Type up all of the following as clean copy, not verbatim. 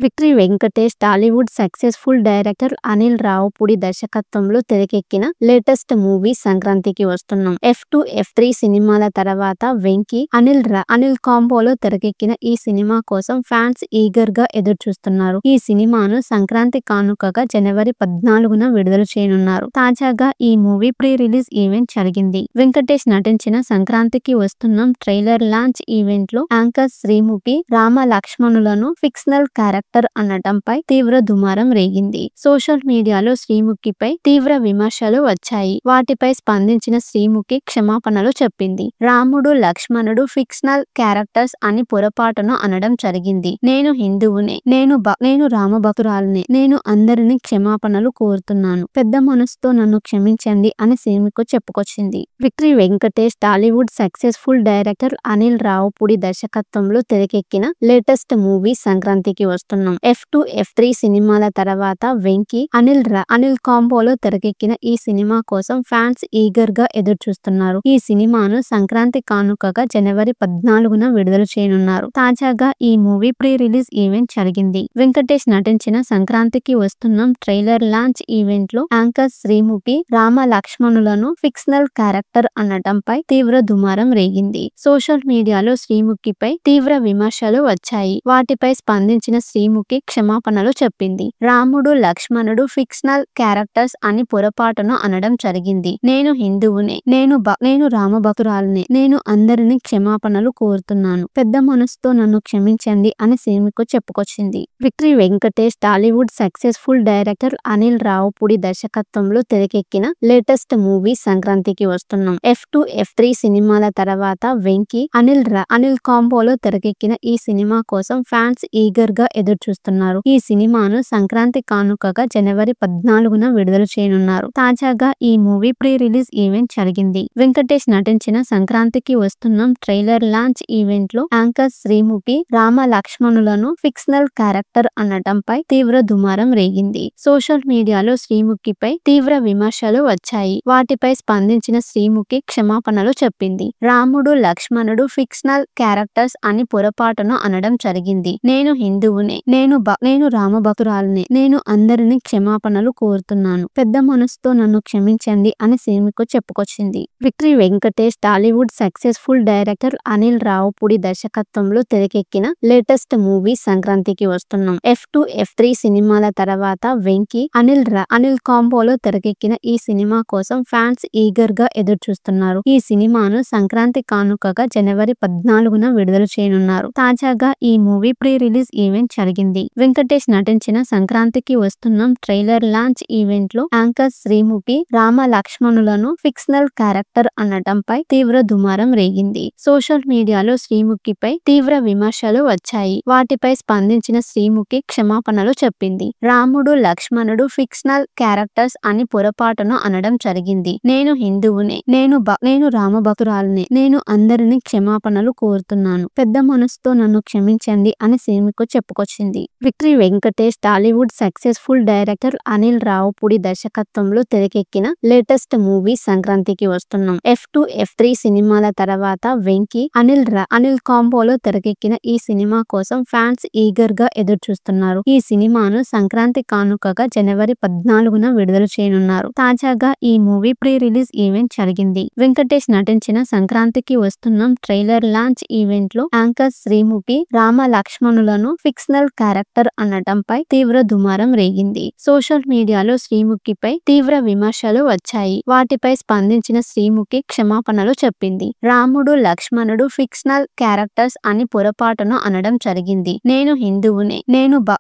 Victory Venkatesh Tollywood successful director Anil Ravipudi దర్శకత్వంలో తెరకెక్కిన latest movie సంక్రాంతికి వస్తున్నాం. F2, F3 సినిమాల తర్వాత వెంకీ, అనిల్ కాంబోలో తెరకెక్కిన ఈ సినిమా కోసం ఫ్యాన్స్ ఈగర్ గా ఎదురు చూస్తున్నారు. ఈ సినిమాను సంక్రాంతి కానుకగా జనవరి 14న విడుదల చేయనున్నారు. తాజాగా ఈ మూవీ ప్రీ రిలీజ్ ఈవెంట్ జరిగింది. వెంకటేష్ నటించిన సంక్రాంతికి వస్తున్నాం ట్రైలర్ లాంచ్ ఈవెంట్ లో యాంకర్ శ్రీముఖి రామ లక్ష్మణులను ఫిక్షనల్ క్యారెక్టర్ అనడంపై తీవ్ర దుమారం రేగింది. సోషల్ మీడియాలో శ్రీముఖిపై తీవ్ర విమర్శలు వచ్చాయి. వాటిపై స్పందించిన శ్రీముఖి క్షమాపణలు చెప్పింది. రాముడు, లక్ష్మణుడు ఫిక్షనల్ క్యారెక్టర్స్ అని పొరపాటును అనడం జరిగింది. నేను హిందువునే, నేను రామభక్తురాలిని, నేను అందరినీ క్షమాపణలు కోరుతున్నాను, పెద్ద మనసుతో నన్ను క్షమించండి అని శ్రీముఖి చెప్పుకొచ్చింది. Victory Venkatesh Tollywood successful director Anil Ravipudi దర్శకత్వంలో తెరకెక్కిన లేటెస్ట్ మూవీ సంక్రాంతికి వస్తున్నాం. F2, F3 సినిమాల తర్వాత వెంకీ, అనిల్ కాంబోలో తెరకెక్కిన ఈ సినిమా కోసం ఫ్యాన్స్ ఈగర్ గా ఎదురు చూస్తున్నారు. ఈ సినిమాను సంక్రాంతి కానుకగా జనవరి 14న విడుదల చేయనున్నారు. తాజాగా ఈ మూవీ ప్రీ రిలీజ్ ఈవెంట్ జరిగింది. వెంకటేష్ నటించిన సంక్రాంతికి వస్తున్నాం ట్రైలర్ లాంచ్ ఈవెంట్ లో యాంకర్ శ్రీముఖి రామ లక్ష్మణులను ఫిక్షనల్ క్యారెక్టర్ అనడంపై తీవ్ర దుమారం రేగింది. సోషల్ మీడియాలో శ్రీముఖిపై తీవ్ర విమర్శలు వచ్చాయి. వాటిపై స్పందించిన శ్రీముఖి క్షమాపణలు చెప్పింది. రాముడు, లక్ష్మణుడు ఫిక్షనల్ క్యారెక్టర్స్ అని పొరపాటును అనడం జరిగింది. నేను హిందువునే, నేను రామభక్తురాలిని, నేను అందరినీ క్షమాపణలు కోరుతున్నాను, పెద్ద మనసుతో నన్ను క్షమించండి అని శ్రీముఖి చెప్పుకొచ్చింది. Victory Venkatesh Tollywood successful director Anil Ravipudi దర్శకత్వంలో తెరకెక్కిన లేటెస్ట్ మూవీ సంక్రాంతికి వస్తున్నాం. F2, F3 సినిమాల తర్వాత వెంకీ, అనిల్ కాంబోలో తెరకెక్కిన ఈ సినిమా కోసం ఫ్యాన్స్ ఈగర్ గా ఎదురు చూస్తున్నారు. ఈ సినిమాను సంక్రాంతి కానుకగా జనవరి 14న విడుదల చేయనున్నారు. తాజాగా ఈ మూవీ ప్రీ రిలీజ్ ఈవెంట్ జరిగింది. వెంకటేష్ నటించిన సంక్రాంతికి వస్తున్నాం ట్రైలర్ లాంచ్ ఈవెంట్ లో యాంకర్ శ్రీముఖి రామ లక్ష్మణులను ఫిక్షనల్ క్యారెక్టర్ అనడంపై తీవ్ర దుమారం రేగింది. సోషల్ మీడియాలో శ్రీముఖిపై తీవ్ర విమర్శలు వచ్చాయి. వాటిపై స్పందించిన శ్రీముఖి క్షమాపణలు చెప్పింది. రాముడు, లక్ష్మణుడు ఫిక్షనల్ క్యారెక్టర్స్ అని పొరపాటును అనడం జరిగింది. నేను హిందువునే, నేను రామభక్తురాలిని, నేను అందరినీ క్షమాపణలు కోరుతున్నాను, పెద్ద మనసుతో నన్ను క్షమించండి అని శ్రీముఖి చెప్పుకొచ్చింది. Victory Venkatesh Tollywood successful director Anil Ravipudi దర్శకత్వంలో తెరకెక్కిన లేటెస్ట్ మూవీ సంక్రాంతికి వస్తున్నాం. F2, F3 సినిమాల తర్వాత వెంకీ, అనిల్ కాంబోలో తెరకెక్కిన ఈ సినిమా కోసం ఫ్యాన్స్ ఈగర్ గా ఎదురు చూస్తున్నారు. ఈ సినిమాను సంక్రాంతి కానుకగా జనవరి 14న విడుదల చేయనున్నారు. తాజాగా ఈ మూవీ ప్రీ రిలీజ్ ఈవెంట్ జరిగింది. వెంకటేష్ నటించిన సంక్రాంతికి వస్తున్నాం ట్రైలర్ లాంచ్ ఈవెంట్ లో యాంకర్ శ్రీముఖి రామ లక్ష్మణులను ఫిక్షనల్ క్యారెక్టర్ అనడంపై తీవ్ర దుమారం రేగింది. సోషల్ మీడియాలో శ్రీముఖిపై తీవ్ర విమర్శలు వచ్చాయి. వాటిపై స్పందించిన శ్రీముఖి క్షమాపణలు చెప్పింది. రాముడు, లక్ష్మణుడు ఫిక్షనల్ క్యారెక్టర్స్ అని పొరపాటును అనడం జరిగింది. నేను హిందువునే, నేను రామభక్తురాలిని, నేను అందరినీ క్షమాపణలు కోరుతున్నాను, పెద్ద మనసుతో నన్ను క్షమించండి అని శ్రీముఖి చెప్పుకొచ్చింది. Victory Venkatesh Tollywood successful director Anil Ravipudi దర్శకత్వంలో తెరకెక్కిన లేటెస్ట్ మూవీ సంక్రాంతికి వస్తున్నాం. F2, F3 సినిమాల తర్వాత వెంకీ, అనిల్ కాంబోలో తెరకెక్కిన ఈ సినిమా కోసం ఫ్యాన్స్ ఈగర్ గా ఎదురు చూస్తున్నారు. ఈ సినిమాను సంక్రాంతి కానుకగా జనవరి 14న విడుదల చేయనున్నారు. తాజాగా ఈ మూవీ ప్రీ రిలీజ్ ఈవెంట్ జరిగింది. వెంకటేష్ నటించిన సంక్రాంతికి వస్తున్నాం ట్రైలర్ లాంచ్ ఈవెంట్ లో యాంకర్ శ్రీముఖి రామ లక్ష్మణులను ఫిక్షనల్ క్యారెక్టర్ అనడంపై తీవ్ర దుమారం రేగింది. సోషల్ మీడియాలో శ్రీముఖిపై తీవ్ర విమర్శలు వచ్చాయి. వాటిపై స్పందించిన శ్రీముఖి క్షమాపణలు చెప్పింది. రాముడు, లక్ష్మణుడు ఫిక్షనల్ క్యారెక్టర్స్ అని పొరపాటును అనడం జరిగింది. నేను హిందువునే,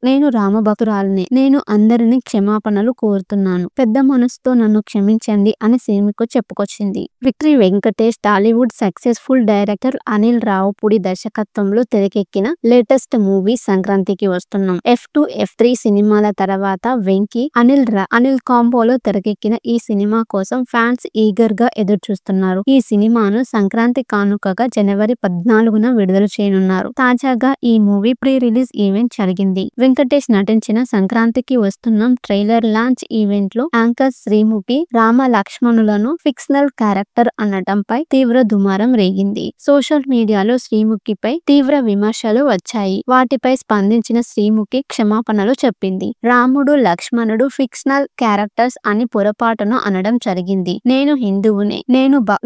నేను రామభక్తురాలిని, నేను అందరినీ క్షమాపణలు కోరుతున్నాను, పెద్ద మనసుతో నన్ను క్షమించండి అని శ్రీముఖి చెప్పుకొచ్చింది. Victory Venkatesh Tollywood successful director Anil Ravipudi దర్శకత్వంలో తెరకెక్కిన లేటెస్ట్ మూవీ సంక్రాంతికి వస్తున్నాం. F2, F3 సినిమాల తర్వాత వెంకీ, అనిల్ కాంబోలో తెరకెక్కిన ఈ సినిమా కోసం ఫ్యాన్స్ ఈగర్ గా ఎదురు చూస్తున్నారు. ఈ సినిమాను సంక్రాంతి కానుకగా జనవరి 14న విడుదల చేయనున్నారు. తాజాగా ఈ మూవీ ప్రీ రిలీజ్ ఈవెంట్ జరిగింది. వెంకటేష్ నటించిన సంక్రాంతికి వస్తున్నాం ట్రైలర్ లాంచ్ ఈవెంట్ లో యాంకర్ శ్రీముఖి రామ లక్ష్మణులను ఫిక్షనల్ క్యారెక్టర్ అనడంపై తీవ్ర దుమారం రేగింది. సోషల్ మీడియాలో శ్రీముఖిపై తీవ్ర విమర్శలు వచ్చాయి. వాటిపై స్పందించిన స్పందించిన శ్రీముఖి క్షమాపణలు చెప్పింది. రాముడు లక్ష్మణుడు ఫిక్షనల్ క్యారెక్టర్స్ అని పొరపాటున అనడం జరిగింది. నేను హిందువునే,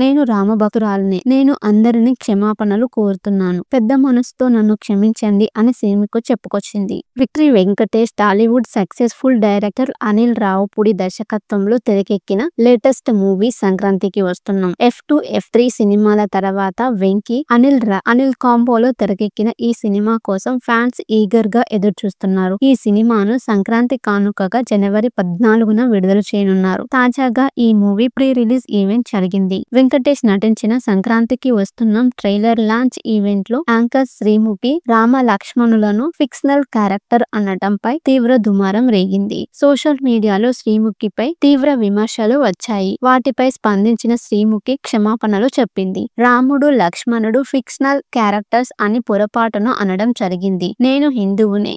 నేను రామభక్తురాలిని, నేను అందరినీ క్షమాపణలు కోరుతున్నాను, పెద్ద మనసుతో నన్ను క్షమించండి అని శ్రీముఖి చెప్పుకొచ్చింది. Victory Venkatesh Tollywood successful director Anil Ravipudi దర్శకత్వంలో తెరకెక్కిన లేటెస్ట్ మూవీ సంక్రాంతికి వస్తున్నాం. F2, F3 సినిమాల తర్వాత వెంకీ, అనిల్ కాంబోలో తెరకెక్కిన ఈ సినిమా కోసం ఫ్యాన్స్ ఈగర్ గా ఎదురు చూస్తున్నారు. ఈ సినిమాను సంక్రాంతి కానుకగా జనవరి 14న విడుదల చేయనున్నారు. తాజాగా ఈ మూవీ ప్రీ రిలీజ్ ఈవెంట్ జరిగింది. వెంకటేష్ నటించిన సంక్రాంతికి వస్తున్నాం ట్రైలర్ లాంచ్ ఈవెంట్ లో యాంకర్ శ్రీముఖి రామ లక్ష్మణులను ఫిక్షనల్ క్యారెక్టర్ అనడంపై తీవ్ర దుమారం రేగింది. సోషల్ మీడియాలో శ్రీముఖిపై తీవ్ర విమర్శలు వచ్చాయి. వాటిపై స్పందించిన శ్రీముఖి క్షమాపణలు చెప్పింది. రాముడు లక్ష్మణుడు ఫిక్షనల్ క్యారెక్టర్స్ అని పొరపాటున అనడం జరిగింది. నేను హిందువునే,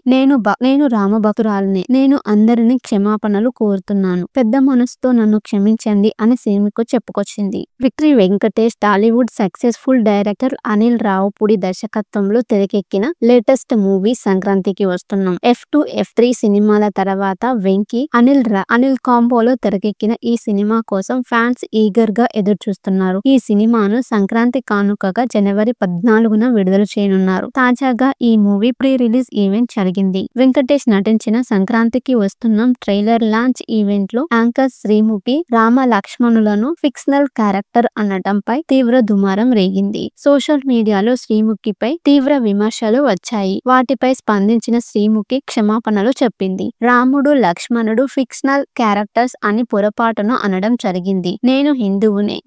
నేను రామభక్తురాలిని, నేను అందరినీ క్షమాపణలు కోరుతున్నాను, పెద్ద మనసుతో నన్ను క్షమించండి అని శ్రీముఖి చెప్పుకొచ్చింది. Victory Venkatesh Tollywood successful director Anil Ravipudi దర్శకత్వంలో తెరకెక్కిన లేటెస్ట్ మూవీ సంక్రాంతికి వస్తున్నాం. F2, F3 సినిమాల తర్వాత వెంకీ, అనిల్ కాంబోలో తెరకెక్కిన ఈ సినిమా కోసం ఫ్యాన్స్ ఈగర్ గా ఎదురు చూస్తున్నారు. ఈ సినిమాను సంక్రాంతి కానుకగా జనవరి 14న విడుదల చేయనున్నారు. తాజాగా ఈ మూవీ ప్రీ రిలీజ్ ఈవెంట్ జరిగింది. వెంకటేష్ నటించిన సంక్రాంతికి వస్తున్నాం ట్రైలర్ లాంచ్ ఈవెంట్ లో యాంకర్ శ్రీముఖి రామ లక్ష్మణులను ఫిక్షనల్ క్యారెక్టర్ అనడంపై తీవ్ర దుమారం రేగింది. సోషల్ మీడియాలో శ్రీముఖిపై తీవ్ర విమర్శలు వచ్చాయి. వాటిపై స్పందించిన శ్రీముఖి క్షమాపణలు చెప్పింది. రాముడు లక్ష్మణుడు ఫిక్షనల్ క్యారెక్టర్స్ అని పొరపాటున అనడం జరిగింది. నేను హిందువునే,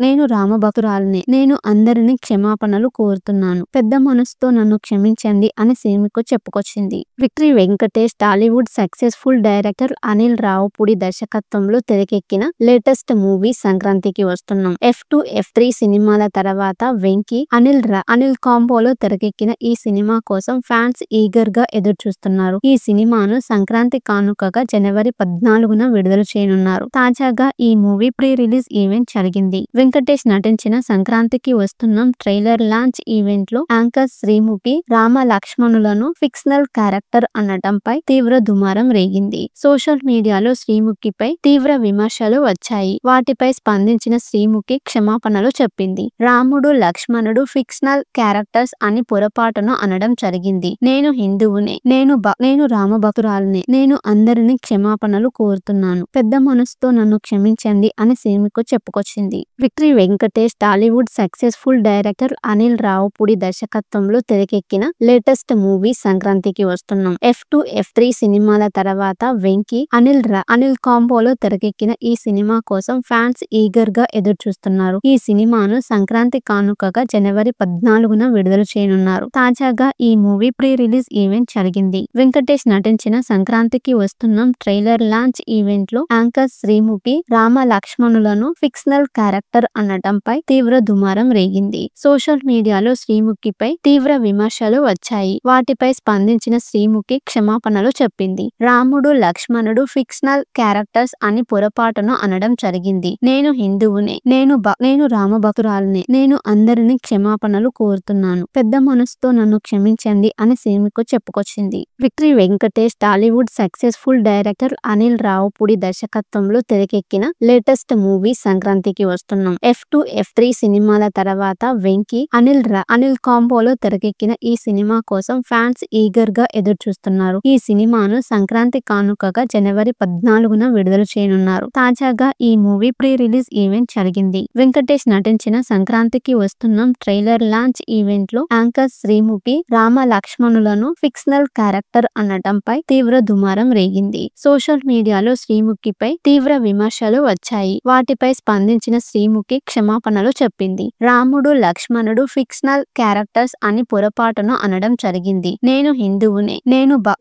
నేను రామభక్తురాలిని, నేను అందరినీ క్షమాపణలు కోరుతున్నాను, పెద్ద మనసుతో నన్ను క్షమించండి అని శ్రీముఖి చెప్పుకొచ్చింది. Victory Venkatesh Tollywood successful director Anil Ravipudi దర్శకత్వంలో తెరకెక్కిన లేటెస్ట్ మూవీ సంక్రాంతికి వస్తున్నాం. F2, F3 సినిమాల తర్వాత వెంకీ, అనిల్ కాంబోలో తెరకెక్కిన ఈ సినిమా కోసం ఫ్యాన్స్ ఈగర్ గా ఎదురు చూస్తున్నారు. ఈ సినిమాను సంక్రాంతి కానుకగా జనవరి 14న విడుదల చేయనున్నారు. తాజాగా ఈ మూవీ ప్రీ రిలీజ్ ఈవెంట్ జరిగింది. వెంకటేష్ నటించిన సంక్రాంతికి వస్తున్నాం ట్రైలర్ లాంచ్ ఈవెంట్ లో యాంకర్ శ్రీముఖి రామ లక్ష్మణులను ఫిక్షనల్ క్యారెక్టర్ అనడంపై తీవ్ర దుమారం రేగింది. సోషల్ మీడియాలో శ్రీముఖిపై తీవ్ర విమర్శలు వచ్చాయి. వాటిపై స్పందించిన శ్రీముఖి క్షమాపణలు చెప్పింది. రాముడు లక్ష్మణుడు ఫిక్షనల్ క్యారెక్టర్స్ అని పొరపాటున అనడం జరిగింది. నేను హిందువునే, నేను రామభక్తురాలిని, నేను అందరినీ క్షమాపణలు కోరుతున్నాను, పెద్ద మనసుతో నన్ను క్షమించండి అని శ్రీముఖి చెప్పుకొచ్చింది. Victory Venkatesh Tollywood successful director Anil Ravipudi దర్శకత్వంలో తెరకెక్కిన లేటెస్ట్ మూవీ సంక్రాంతికి వస్తున్నాం. F2, F3 సినిమాల తర్వాత వెంకీ, అనిల్ కాంబోలో తెరకెక్కిన ఈ సినిమా కోసం ఫ్యాన్స్ ఈగర్ గా ఎదురు చూస్తున్నారు. ఈ సినిమాను సంక్రాంతి కానుకగా జనవరి 14న విడుదల చేయనున్నారు. తాజాగా ఈ మూవీ ప్రీ రిలీజ్ ఈవెంట్ జరిగింది. వెంకటేష్ నటించిన సంక్రాంతికి వస్తున్నాం ట్రైలర్ లాంచ్ ఈవెంట్ లో యాంకర్ శ్రీముఖి రామ లక్ష్మణులను ఫిక్షనల్ క్యారెక్టర్ అనడంపై తీవ్ర దుమారం రేగింది. సోషల్ మీడియాలో శ్రీముఖిపై తీవ్ర విమర్శలు వచ్చాయి. వాటిపై స్పందించిన శ్రీముఖి క్షమాపణలు చెప్పింది. రాముడు లక్ష్మణుడు ఫిక్షనల్ క్యారెక్టర్స్ అని పొరపాటున అనడం జరిగింది. నేను హిందువునే, నేను రామభక్తురాలిని, నేను అందరినీ క్షమాపణలు కోరుతున్నాను, పెద్ద మనసుతో నన్ను క్షమించండి అని శ్రీముఖి చెప్పుకొచ్చింది. Victory Venkatesh Tollywood successful director Anil Ravipudi దర్శకత్వంలో తెరకెక్కిన లేటెస్ట్ మూవీ సంక్రాంతికి వస్తున్నాం. F2, F3 సినిమాల తర్వాత వెంకీ, అనిల్ కాంబోలో తెరకెక్కిన ఈ సినిమా కోసం ఫ్యాన్స్ ఈగర్ గా ఎదురు చూస్తున్నారు. ఈ సినిమాను సంక్రాంతి కానుకగా జనవరి 14న విడుదల చేయనున్నారు. తాజాగా ఈ మూవీ ప్రీ రిలీజ్ ఈవెంట్ జరిగింది. వెంకటేష్ నటించిన సంక్రాంతికి వస్తున్నాం ట్రైలర్ లాంచ్ ఈవెంట్ లో యాంకర్ శ్రీముఖి రామ లక్ష్మణులను ఫిక్షనల్ క్యారెక్టర్ అనడంపై తీవ్ర దుమారం రేగింది. సోషల్ మీడియాలో శ్రీముఖిపై తీవ్ర విమర్శలు వచ్చాయి. వాటిపై స్పందించిన శ్రీముఖి క్షమాపణలు చెప్పింది. రాముడు లక్ష్మణుడు ఫిక్షనల్ క్యారెక్టర్స్ అని పొరపాటున అనడం జరిగింది. నేను హిందువునే,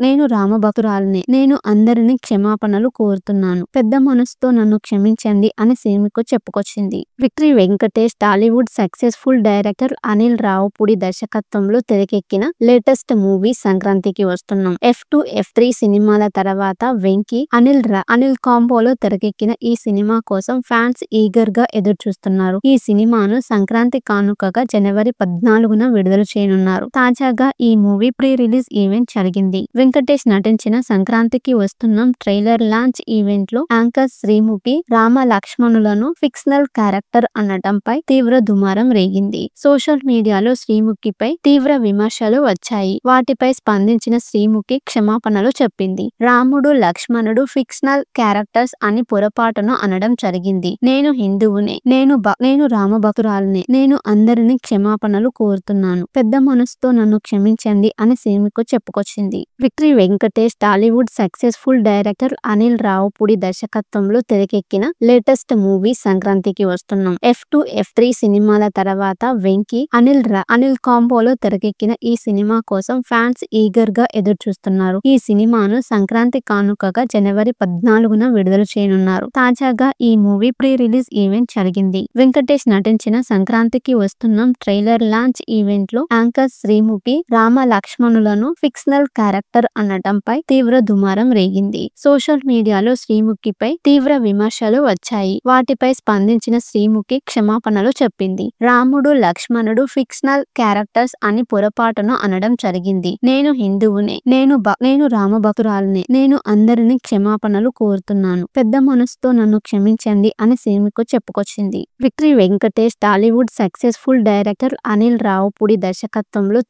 నేను రామభక్తురాలిని, నేను అందరినీ క్షమాపణలు కోరుతున్నాను, పెద్ద మనసుతో నన్ను క్షమించండి అని శ్రీముఖి చెప్పుకొచ్చింది. Victory Venkatesh Tollywood successful director Anil Ravipudi దర్శకత్వంలో తెరకెక్కిన లేటెస్ట్ మూవీ సంక్రాంతికి వస్తున్నాం. F2, F3 సినిమాల తర్వాత వెంకీ, అనిల్ కాంబోలో తెరకెక్కిన ఈ సినిమా కోసం ఫ్యాన్స్ ఈగర్ గా ఎదురు చూస్తున్నారు. ఈ సినిమాను సంక్రాంతి కానుకగా జనవరి 14న విడుదల చేయనున్నారు. తాజాగా ఈ మూవీ ప్రీ రిలీజ్ ఈవెంట్ జరిగింది. వెంకటేష్ నటించిన సంక్రాంతికి వస్తున్నాం ట్రైలర్ లాంచ్ ఈవెంట్ లో యాంకర్ శ్రీముఖి రామ లక్ష్మణులను ఫిక్షనల్ క్యారెక్టర్ అనడంపై తీవ్ర దుమారం రేగింది. సోషల్ మీడియాలో శ్రీముఖిపై తీవ్ర విమర్శలు వచ్చాయి. వాటిపై స్పందించిన శ్రీముఖి క్షమాపణలు చెప్పింది. రాముడు లక్ష్మణుడు ఫిక్షనల్ క్యారెక్టర్స్ అని పొరపాటున అనడం జరిగింది. నేను హిందువునే, నేను రామభక్తురాలినే, నేను అందరినీ క్షమాపణలు కోరుతున్నాను, పెద్ద మనసుతో నన్ను క్షమించండి అని శ్రీముఖి చెప్పుకొచ్చింది. Victory Venkatesh Tollywood successful director Anil Ravipudi దర్శకత్వంలో తెరకెక్కిన లేటెస్ట్ మూవీ సంక్రాంతికి వస్తున్నాం. F2, F3 సినిమాల తర్వాత వెంకీ అనిల్ కాంబోలో తెరకెక్కిన ఈ సినిమా కోసం ఫ్యాన్స్ ఈగర్ గా ఎదురు చూస్తున్నారు. ఈ సినిమాను సంక్రాంతి కానుకగా జనవరి 14న విడుదల చేయనున్నారు. తాజాగా ఈ మూవీ ప్రీ రిలీజ్ ఈవెంట్ జరిగింది. వెంకటేష్ నటించిన సంక్రాంతికి వస్తున్నాం ట్రైలర్ లాంచ్ ఈవెంట్ లో యాంకర్ శ్రీముఖి రామ లక్ష్మణులను ఫిక్షనల్ క్యారెక్టర్ అనడంపై తీవ్ర దుమారం రేగింది. సోషల్ మీడియాలో శ్రీముఖిపై తీవ్ర విమర్శలు వచ్చాయి. వాటిపై స్పందించిన శ్రీముఖి క్షమాపణలు చెప్పింది. రాముడు లక్ష్మణుడు ఫిక్షనల్ క్యారెక్టర్స్ అని పొరపాటున అనడం జరిగింది. నేను హిందువునే, నేను రామభక్తురాలినే, నేను అందరినీ క్షమాపణలు కోరుతున్నాను, పెద్ద మనసుతో నన్ను క్షమించండి అని శ్రీముఖి చెప్పుకొచ్చింది. Victory Venkatesh Tollywood successful director Anil Ravipudi దర్శకత్వంలో